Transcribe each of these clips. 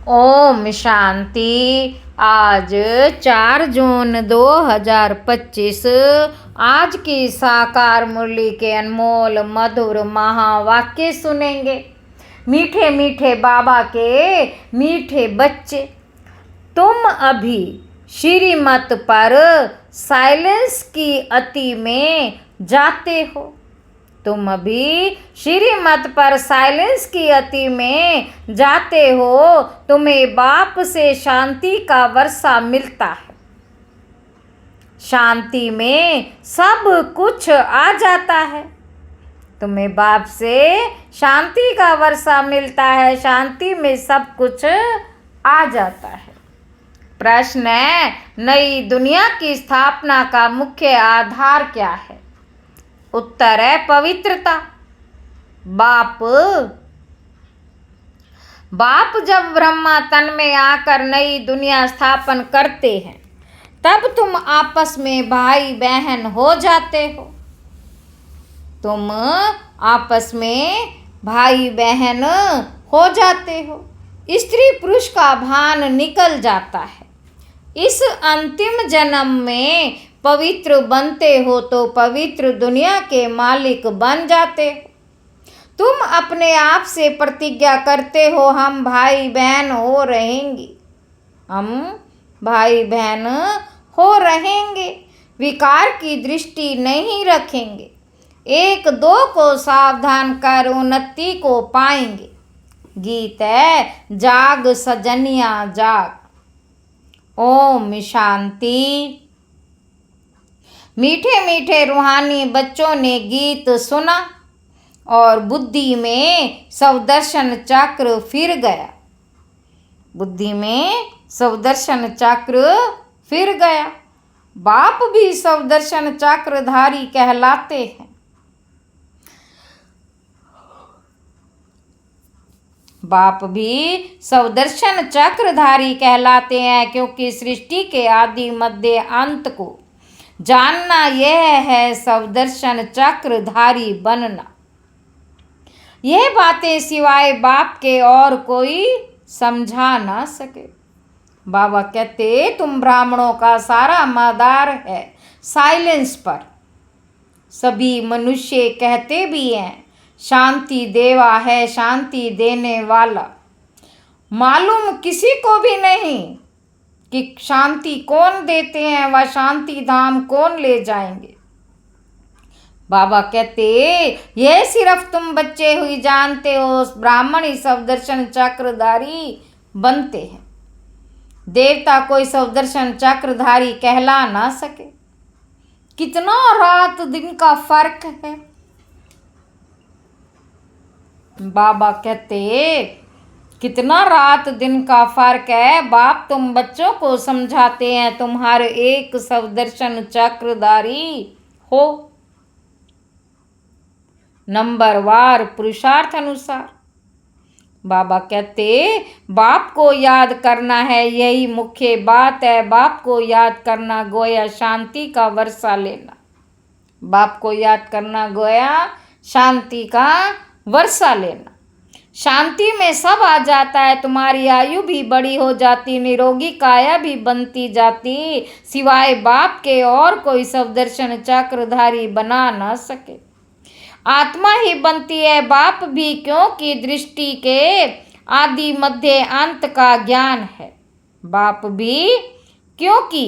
ओम शांति। आज 4 जून 2025 आज की साकार मुरली के अनमोल मधुर महावाक्य सुनेंगे। मीठे मीठे बाबा के मीठे बच्चे, तुम अभी श्रीमत पर साइलेंस की अति में जाते हो। तुम अभी श्रीमत पर साइलेंस की अति में जाते हो। तुम्हें बाप से शांति का वर्षा मिलता है। शांति में सब कुछ आ जाता है। तुम्हें बाप से शांति का वर्षा मिलता है। शांति में सब कुछ आ जाता है। प्रश्न है, नई दुनिया की स्थापना का मुख्य आधार क्या है? उत्तर है पवित्रता। बाप जब ब्रह्मा तन में आकर नई दुनिया स्थापन करते हैं, तब तुम आपस में भाई बहन हो जाते हो। तुम आपस में भाई बहन हो जाते हो। स्त्री पुरुष का भान निकल जाता है। इस अंतिम जन्म में पवित्र बनते हो तो पवित्र दुनिया के मालिक बन जाते हो। तुम अपने आप से प्रतिज्ञा करते हो, हम भाई बहन हो रहेंगे। हम भाई बहन हो रहेंगे। विकार की दृष्टि नहीं रखेंगे। एक दो को सावधान कर उन्नति को पाएंगे। गीत है, जाग सजनिया जाग। ओम शांति। मीठे मीठे रूहानी बच्चों ने गीत सुना और बुद्धि में स्वदर्शन चक्र फिर गया। बुद्धि में स्वदर्शन चक्र फिर गया। बाप भी स्वदर्शन चक्रधारी कहलाते हैं। बाप भी स्वदर्शन चक्रधारी कहलाते हैं, क्योंकि सृष्टि के आदि मध्य अंत को जानना यह है स्वदर्शन चक्रधारी बनना। यह बातें सिवाय बाप के और कोई समझा ना सके। बाबा कहते, तुम ब्राह्मणों का सारा मदार है साइलेंस पर। सभी मनुष्य कहते भी हैं, शांति देवा है शांति देने वाला। मालूम किसी को भी नहीं कि शांति कौन देते हैं, वह शांति धाम कौन ले जाएंगे। बाबा कहते, यह सिर्फ तुम बच्चे हुई जानते हो। ब्राह्मण ही स्वदर्शन चक्रधारी बनते हैं। देवता कोई स्वदर्शन चक्रधारी कहला ना सके। कितना रात दिन का फर्क है। बाबा कहते, कितना रात दिन का फर्क है। बाप तुम बच्चों को समझाते हैं, तुम हर एक स्वदर्शन चक्रधारी हो। नंबरवार पुरुषार्थ अनुसार। बाबा कहते, बाप को याद करना है, यही मुख्य बात है। बाप को याद करना गोया शांति का वर्षा लेना। बाप को याद करना गोया शांति का वर्षा लेना। शांति में सब आ जाता है। तुम्हारी आयु भी बड़ी हो जाती, निरोगी काया भी बनती जाती। सिवाय बाप के और कोई स्वदर्शन चक्रधारी बना ना सके। आत्मा ही बनती है, बाप भी, क्योंकि दृष्टि के आदि मध्य अंत का ज्ञान है। बाप भी, क्योंकि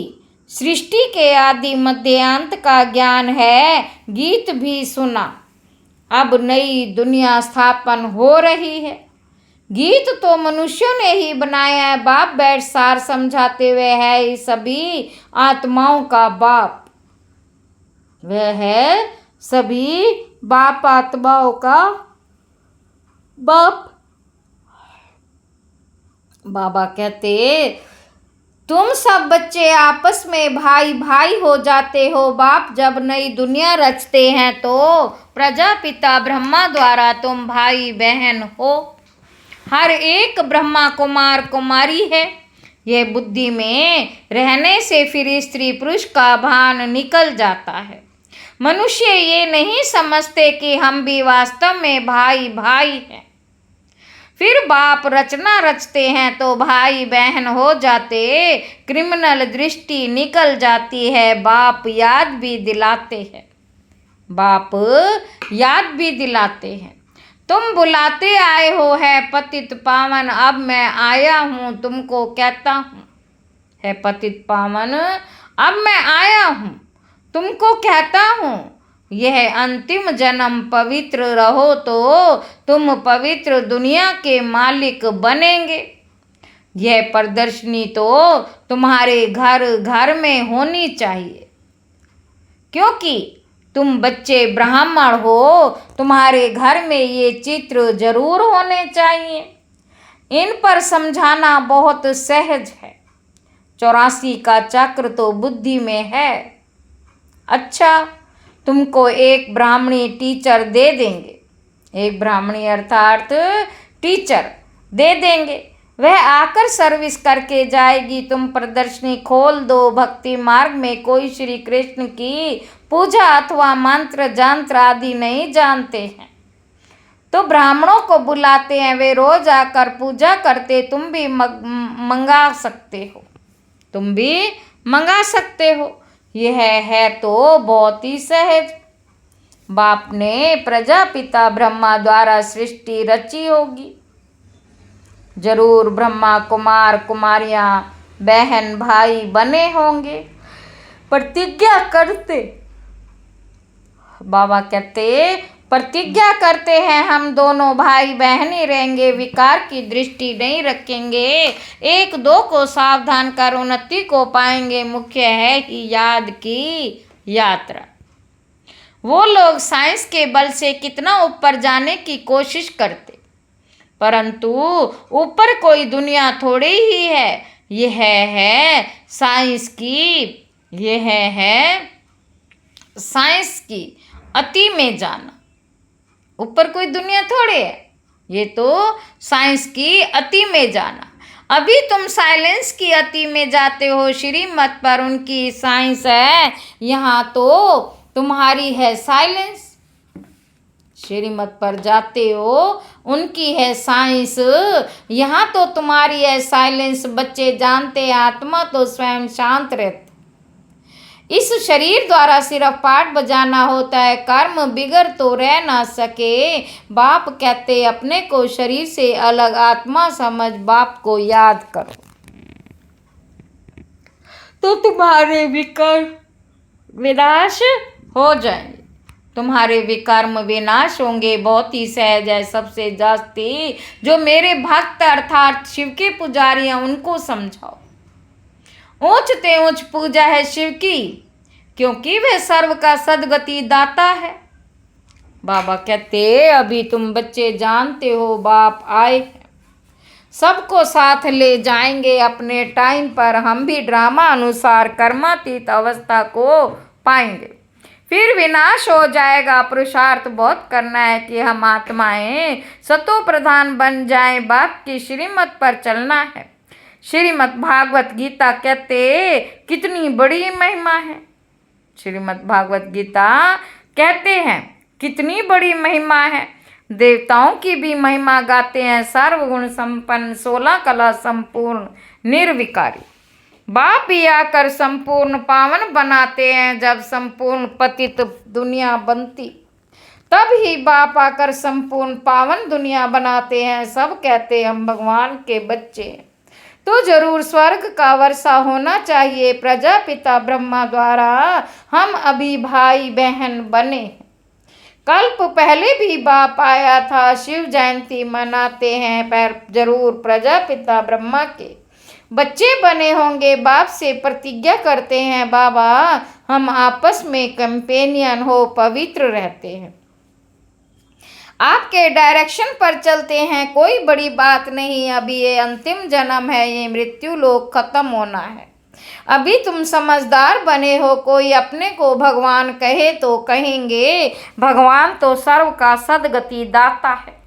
सृष्टि के आदि मध्य अंत का ज्ञान है। गीत भी सुना, अब नई दुनिया स्थापन हो रही है। गीत तो मनुष्यों ने ही बनाया है। बाप बैठ सार समझाते हुए है, सभी आत्माओं का बाप। वह है सभी बाप आत्माओं का बाप। बाबा कहते, तुम सब बच्चे आपस में भाई भाई हो जाते हो। बाप जब नई दुनिया रचते हैं तो प्रजापिता ब्रह्मा द्वारा तुम भाई बहन हो। हर एक ब्रह्मा कुमार कुमारी है। यह बुद्धि में रहने से फिर स्त्री पुरुष का भान निकल जाता है। मनुष्य ये नहीं समझते कि हम भी वास्तव में भाई भाई हैं। फिर बाप रचना रचते हैं तो भाई बहन हो जाते, क्रिमिनल दृष्टि निकल जाती है, बाप याद भी दिलाते हैं, बाप याद भी दिलाते हैं। तुम बुलाते आए हो है पतित पावन, अब मैं आया हूँ तुमको कहता हूँ, है पतित पावन अब मैं आया हूँ तुमको कहता हूँ, यह अंतिम जन्म पवित्र रहो तो तुम पवित्र दुनिया के मालिक बनेंगे। यह प्रदर्शनी तो तुम्हारे घर घर में होनी चाहिए, क्योंकि तुम बच्चे ब्राह्मण हो, तुम्हारे घर में ये चित्र जरूर होने चाहिए। इन पर समझाना बहुत सहज है, 84 का चक्र तो बुद्धि में है। अच्छा, तुमको एक ब्राह्मणी टीचर दे देंगे, एक ब्राह्मणी अर्थात टीचर दे देंगे, वह आकर सर्विस करके जाएगी। तुम प्रदर्शनी खोल दो। भक्ति मार्ग में कोई श्री कृष्ण की पूजा अथवा मंत्र जंत्र आदि नहीं जानते हैं तो ब्राह्मणों को बुलाते हैं, वे रोज आकर पूजा करते। तुम भी मंगा सकते हो, तुम भी मंगा सकते हो। यह है तो बहुत ही सहज। बाप ने प्रजापिता ब्रह्मा द्वारा सृष्टि रची होगी, जरूर ब्रह्मा कुमार कुमारियां बहन भाई बने होंगे। प्रतिज्ञा करते, बाबा कहते प्रतिज्ञा करते हैं हम दोनों भाई बहन ही रहेंगे, विकार की दृष्टि नहीं रखेंगे, एक दो को सावधान कर उन्नति को पाएंगे। मुख्य है कि याद की यात्रा। वो लोग साइंस के बल से कितना ऊपर जाने की कोशिश करते, परंतु ऊपर कोई दुनिया थोड़ी ही है। यह है साइंस की, यह है साइंस की अति में जाना। ऊपर कोई दुनिया थोड़ी है, ये तो साइंस की अति में जाना। अभी तुम साइलेंस की अति में जाते हो, श्रीमत पर उनकी साइंस है, यहाँ तो तुम्हारी है साइलेंस। श्रीमत पर जाते हो, उनकी है साइंस, यहाँ तो तुम्हारी है साइलेंस। बच्चे जानते हैं आत्मा तो स्वयं शांत रहती, इस शरीर द्वारा सिर्फ पाठ बजाना होता है, कर्म बिगड़ तो रह ना सके। बाप कहते अपने को शरीर से अलग आत्मा समझ, बाप को याद करो तो तुम्हारे विकर्म विनाश हो जाएंगे, तुम्हारे विकर्म विनाश होंगे। बहुत ही सहज है, सबसे जास्ती जो मेरे भक्त अर्थात शिव के पुजारी हैं उनको समझाओ। ऊंचते ऊंच पूजा है शिव की, क्योंकि वह सर्व का सदगति दाता है। बाबा कहते अभी तुम बच्चे जानते हो बाप आए हैं, सबको साथ ले जाएंगे अपने टाइम पर। हम भी ड्रामा अनुसार कर्मातीत अवस्था को पाएंगे, फिर विनाश हो जाएगा। पुरुषार्थ बहुत करना है कि हम आत्माएं सतो प्रधान बन जाएं, बाप की श्रीमत पर चलना है। श्रीमद् भागवत गीता कहते कितनी बड़ी महिमा है। श्रीमद् भागवत गीता कहते हैं कितनी बड़ी महिमा है। देवताओं की भी महिमा गाते हैं। सर्वगुण संपन्न 16 कला संपूर्ण निर्विकारी बाप ही आकर संपूर्ण पावन बनाते हैं। जब संपूर्ण पतित दुनिया बनती तब ही बाप आकर संपूर्ण पावन दुनिया बनाते हैं। सब कहते हम भगवान के बच्चे हैं तो जरूर स्वर्ग का वर्षा होना चाहिए। प्रजापिता ब्रह्मा द्वारा हम अभी भाई बहन बने हैं। कल्प पहले भी बाप आया था, शिव जयंती मनाते हैं, पर जरूर प्रजापिता ब्रह्मा के बच्चे बने होंगे। बाप से प्रतिज्ञा करते हैं बाबा हम आपस में कंपेनियन हो, पवित्र रहते हैं, आपके डायरेक्शन पर चलते हैं। कोई बड़ी बात नहीं, अभी ये अंतिम जन्म है, ये मृत्यु लोक खत्म होना है। अभी तुम समझदार बने हो। कोई अपने को भगवान कहे तो कहेंगे भगवान तो सर्व का सदगति दाता है।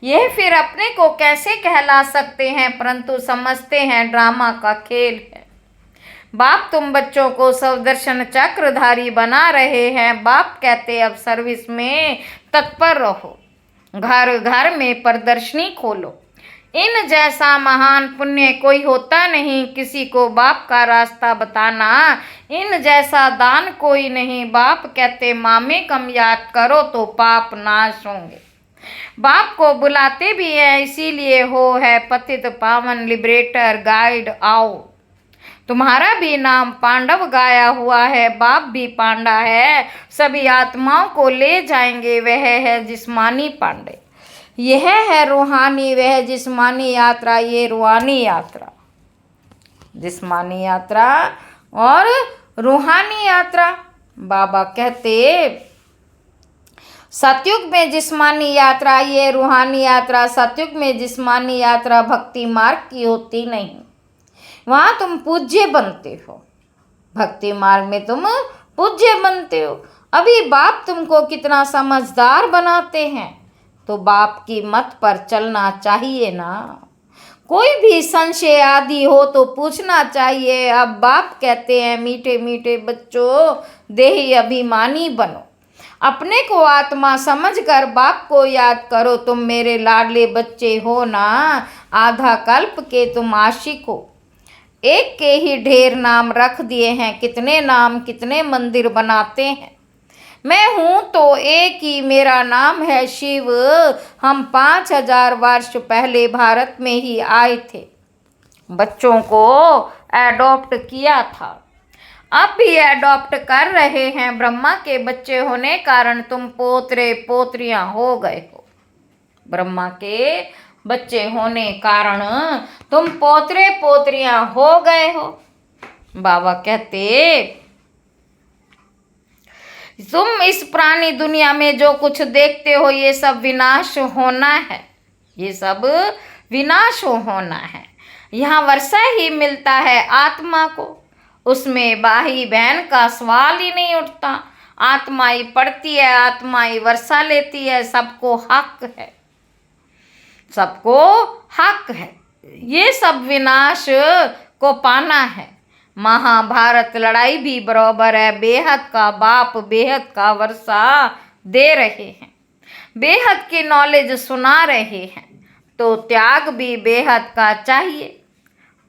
यह फिर अपने को कैसे कहला सकते हैं, परंतु समझते हैं ड्रामा का खेल है। बाप तुम बच्चों को सुदर्शन चक्रधारी बना रहे हैं। बाप कहते अब सर्विस में तत्पर रहो। घर घर में प्रदर्शनी खोलो। इन जैसा महान पुण्य कोई होता नहीं, किसी को बाप का रास्ता बताना। इन जैसा दान कोई नहीं, बाप कहते मामे कम याद करो तो पाप नाश होंगे। बाप को बुलाते भी है इसीलिए हो है पतित पावन लिबरेटर गाइड आओ। तुम्हारा भी नाम पांडव गाया हुआ है, बाप भी पांडा है, सभी आत्माओं को ले जाएंगे, वह है जिस्मानी पांडे। यह है रूहानी, वह जिस्मानी यात्रा, ये रूहानी यात्रा। जिस्मानी यात्रा और रूहानी यात्रा। बाबा कहते सतयुग में जिस्मानी यात्रा, ये रूहानी यात्रा। सतयुग में जिस्मानी यात्रा भक्ति मार्ग की होती नहीं, वहाँ तुम पूज्य बनते हो। भक्ति मार्ग में तुम पूज्य बनते हो। अभी बाप तुमको कितना समझदार बनाते हैं, तो बाप की मत पर चलना चाहिए ना। कोई भी संशय आदि हो तो पूछना चाहिए। अब बाप कहते हैं मीठे मीठे बच्चों, देही अभिमानी बनो, अपने को आत्मा समझकर बाप को याद करो। तुम मेरे लाडले बच्चे हो ना, आधा कल्प के तुम आशिक हो। एक के ही ढेर नाम रख दिए हैं, कितने नाम कितने मंदिर बनाते हैं। मैं हूँ तो एक ही, मेरा नाम है शिव। हम 5000 वर्ष पहले भारत में ही आए थे, बच्चों को एडॉप्ट किया था, अब भी एडॉप्ट कर रहे हैं। ब्रह्मा के बच्चे होने कारण तुम पोतरे पोतरियां हो गए हो। ब्रह्मा के बच्चे होने कारण तुम पोतरे पोतरियां हो गए हो। बाबा कहते तुम इस पुरानी दुनिया में जो कुछ देखते हो ये सब विनाश होना है, ये सब विनाश होना है। यहाँ वर्षा ही मिलता है आत्मा को, उसमें भाई बहन का सवाल ही नहीं उठता। आत्मा ही पढ़ती है, आत्मा ही वर्षा लेती है, सबको हक है, सबको हक है। ये सब विनाश को पाना है। महाभारत लड़ाई भी बराबर है, बेहद का बाप बेहद का वर्षा दे रहे हैं, बेहद की नॉलेज सुना रहे हैं, तो त्याग भी बेहद का चाहिए।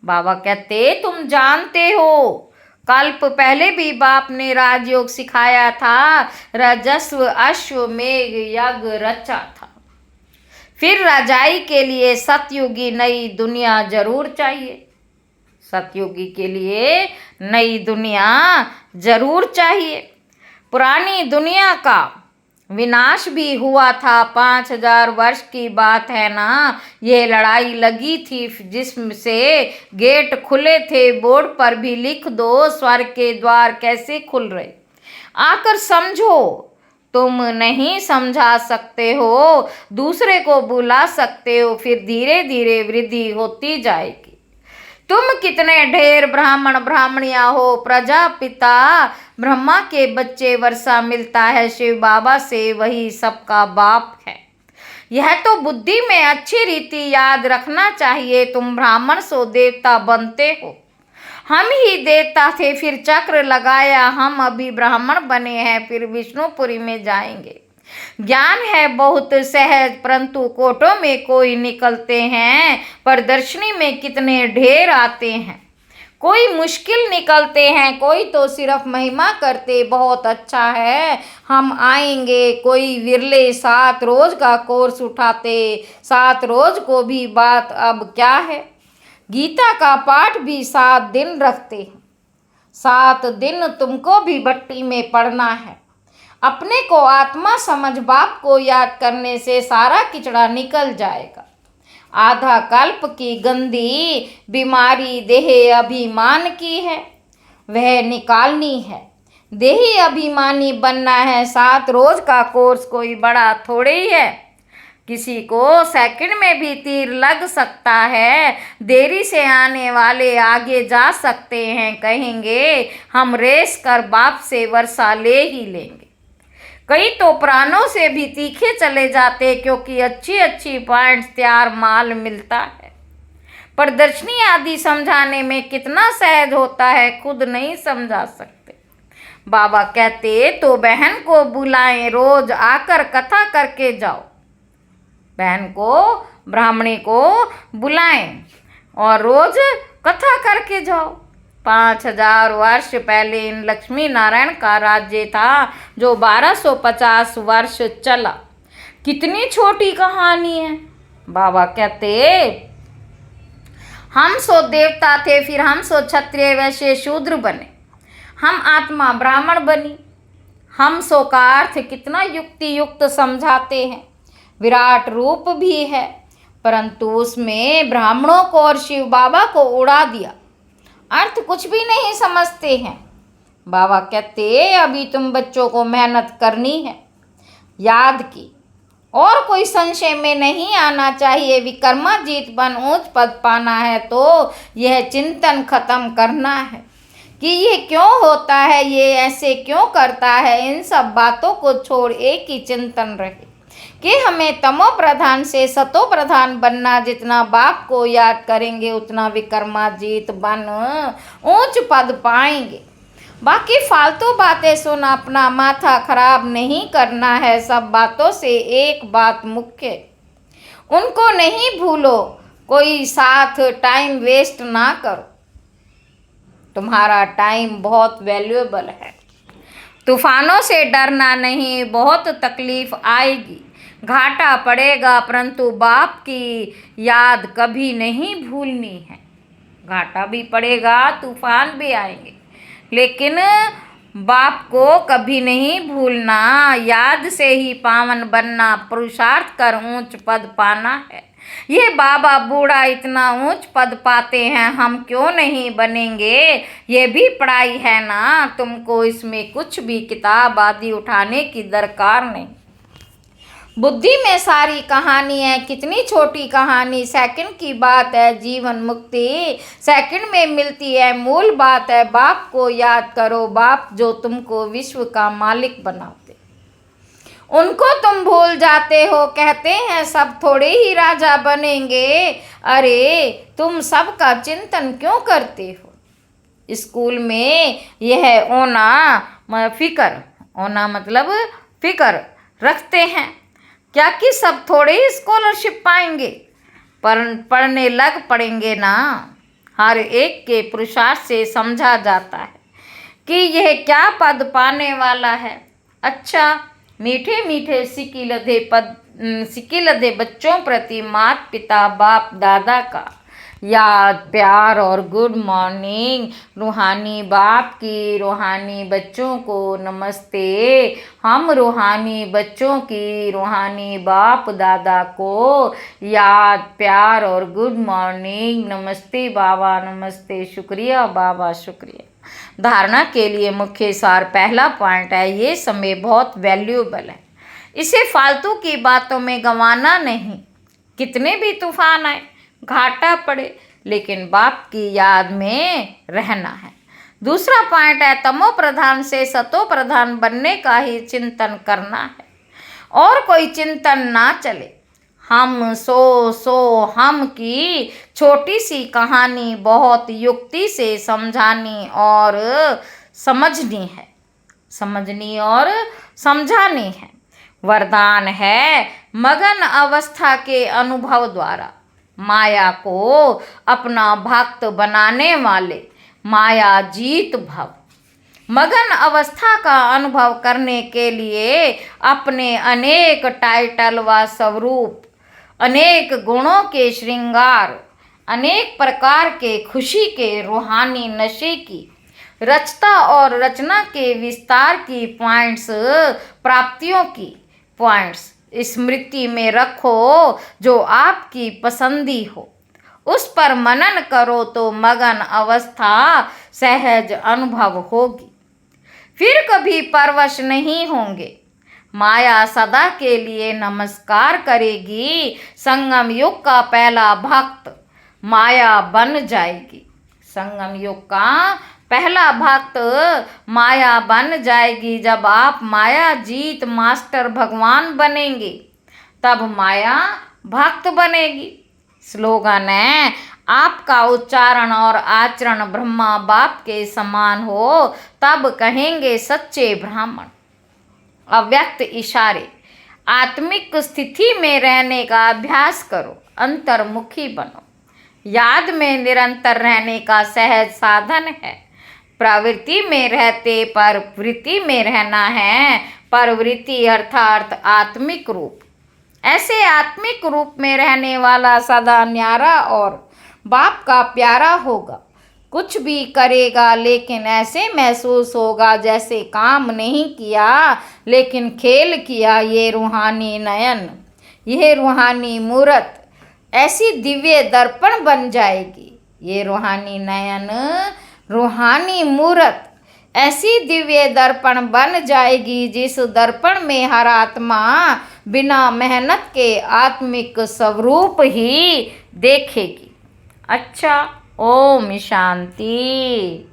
बाबा कहते तुम जानते हो कल्प पहले भी बाप ने राजयोग सिखाया था, रजस्व अश्वमेघ यज्ञ रचा था। फिर राजाई के लिए सतयुगी नई दुनिया जरूर चाहिए, सतयुगी के लिए नई दुनिया जरूर चाहिए। पुरानी दुनिया का विनाश भी हुआ था, 5000 वर्ष की बात है ना। ये लड़ाई लगी थी जिससे गेट खुले थे, बोर्ड पर भी लिख दो स्वर्ग के द्वार कैसे खुल रहे, आकर समझो। तुम नहीं समझा सकते हो, दूसरे को बुला सकते हो, फिर धीरे धीरे वृद्धि होती जाएगी। तुम कितने ढेर ब्राह्मण ब्राह्मणियां हो, प्रजापिता ब्रह्मा के बच्चे, वर्षा मिलता है शिव बाबा से, वही सबका बाप है। यह तो बुद्धि में अच्छी रीति याद रखना चाहिए। तुम ब्राह्मण सो देवता बनते हो, हम ही देवता थे, फिर चक्र लगाया, हम अभी ब्राह्मण बने हैं, फिर विष्णुपुरी में जाएंगे। ज्ञान है बहुत सहज, परंतु कोटों में कोई निकलते हैं, प्रदर्शनी में कितने ढेर आते हैं। कोई मुश्किल निकलते हैं, कोई तो सिर्फ महिमा करते बहुत अच्छा है हम आएंगे। कोई विरले 7 रोज का कोर्स उठाते, 7 रोज को भी बात अब क्या है। गीता का पाठ भी 7 दिन रखते हैं, 7 दिन तुमको भी भट्टी में पढ़ना है। अपने को आत्मा समझ बाप को याद करने से सारा किचड़ा निकल जाएगा। आधा कल्प की गंदी बीमारी देह अभिमान की है, वह निकालनी है। देही अभिमानी बनना है। 7 रोज का कोर्स कोई बड़ा थोड़े ही है, किसी को सेकंड में भी तीर लग सकता है। देरी से आने वाले आगे जा सकते हैं, कहेंगे हम रेस कर बाप से वर्षा ले ही लेंगे। कई तो प्राणों से भी तीखे चले जाते, क्योंकि अच्छी अच्छी पॉइंट्स तैयार माल मिलता है। प्रदर्शनी आदि समझाने में कितना सहज होता है, खुद नहीं समझा सकते। बाबा कहते तो बहन को बुलाएं, रोज आकर कथा करके जाओ। बहन को ब्राह्मणी को बुलाएं और रोज कथा करके जाओ। 5000 वर्ष पहले इन लक्ष्मी नारायण का राज्य था जो 1250 वर्ष चला। कितनी छोटी कहानी है। बाबा कहते हम सो देवता थे, फिर हम सो क्षत्रिय वैश्य शूद्र बने, हम आत्मा ब्राह्मण बनी। हम सो का अर्थ कितना युक्ति युक्त समझाते हैं। विराट रूप भी है, परंतु उसमें ब्राह्मणों को और शिव बाबा को उड़ा दिया। अर्थ कुछ भी नहीं समझते हैं। बाबा कहते अभी तुम बच्चों को मेहनत करनी है, याद की, और कोई संशय में नहीं आना चाहिए। विक्रमाजीत बन ऊंच पद पाना है तो यह चिंतन खत्म करना है कि ये क्यों होता है, ये ऐसे क्यों करता है। इन सब बातों को छोड़ एक ही चिंतन रहे कि हमें तमो प्रधान से सतो प्रधान बनना। जितना बाप को याद करेंगे उतना विक्रमाजीत बन ऊंच पद पाएंगे। बाकी फालतू बातें सुन अपना माथा खराब नहीं करना है। सब बातों से एक बात मुख्य, उनको नहीं भूलो। कोई साथ टाइम वेस्ट ना करो, तुम्हारा टाइम बहुत वैल्यूएबल है। तूफानों से डरना नहीं, बहुत तकलीफ आएगी, घाटा पड़ेगा, परंतु बाप की याद कभी नहीं भूलनी है। घाटा भी पड़ेगा, तूफान भी आएंगे, लेकिन बाप को कभी नहीं भूलना। याद से ही पावन बनना, पुरुषार्थ कर ऊंच पद पाना है। ये बाबा बूढ़ा इतना ऊंच पद पाते हैं, हम क्यों नहीं बनेंगे। ये भी पढ़ाई है ना, तुमको इसमें कुछ भी किताब आदि उठाने की दरकार नहीं। बुद्धि में सारी कहानी है। कितनी छोटी कहानी, सेकंड की बात है। जीवन मुक्ति सेकंड में मिलती है। मूल बात है बाप को याद करो, बाप जो तुमको विश्व का मालिक बनाते, उनको तुम भूल जाते हो। कहते हैं सब थोड़े ही राजा बनेंगे। अरे तुम सबका चिंतन क्यों करते हो। स्कूल में यह ओना फिकर, ओना मतलब फिकर रखते हैं क्या कि सब थोड़े ही स्कॉलरशिप पाएंगे। पढ़ने लग पड़ेंगे ना। हर एक के पुरुषार्थ से समझा जाता है कि यह क्या पद पाने वाला है। अच्छा, मीठे मीठे सिकिलधे बच्चों प्रति माता पिता बाप दादा का याद प्यार और गुड मॉर्निंग। रूहानी बाप की रूहानी बच्चों को नमस्ते। हम रूहानी बच्चों की रूहानी बाप दादा को याद प्यार और गुड मॉर्निंग। नमस्ते बाबा, नमस्ते, शुक्रिया बाबा, शुक्रिया। धारणा के लिए मुख्य सार पहला पॉइंट है, ये समय बहुत वैल्यूएबल है, इसे फालतू की बातों में गंवाना नहीं। कितने भी तूफान आए, घाटा पड़े, लेकिन बाप की याद में रहना है। दूसरा पॉइंट है तमो प्रधान से सतो प्रधान बनने का ही चिंतन करना है, और कोई चिंतन ना चले। हम सो हम की छोटी सी कहानी बहुत युक्ति से समझानी और समझानी है। वरदान है मगन अवस्था के अनुभव द्वारा माया को अपना भक्त बनाने वाले माया जीत भव। मगन अवस्था का अनुभव करने के लिए अपने अनेक टाइटल व स्वरूप, अनेक गुणों के श्रृंगार, अनेक प्रकार के खुशी के रूहानी नशे की रचता और रचना के विस्तार की पॉइंट्स, प्राप्तियों की पॉइंट्स स्मृति में रखो जो आपकी पसंदी हो। उस पर मनन करो तो मगन अवस्था सहज अनुभव होगी, फिर कभी परवश नहीं होंगे। माया सदा के लिए नमस्कार करेगी। संगम युग का पहला भक्त माया बन जाएगी। संगम युग का पहला भक्त माया बन जाएगी। जब आप माया जीत मास्टर भगवान बनेंगे तब माया भक्त बनेगी। स्लोगन है आपका उच्चारण और आचरण ब्रह्मा बाप के समान हो तब कहेंगे सच्चे ब्राह्मण। अव्यक्त इशारे आत्मिक स्थिति में रहने का अभ्यास करो, अंतर्मुखी बनो। याद में निरंतर रहने का सहज साधन है। प्रवृत्ति में रहते पर वृत्ति में रहना है। परवृत्ति अर्थात आत्मिक रूप। ऐसे आत्मिक रूप में रहने वाला सदा न्यारा और बाप का प्यारा होगा। कुछ भी करेगा लेकिन ऐसे महसूस होगा जैसे काम नहीं किया लेकिन खेल किया। ये रूहानी नयन, यह रूहानी मूरत ऐसी दिव्य दर्पण बन जाएगी। ये रूहानी नयन, रूहानी मूरत ऐसी दिव्य दर्पण बन जाएगी जिस दर्पण में हर आत्मा बिना मेहनत के आत्मिक स्वरूप ही देखेगी। अच्छा, ओम शांति।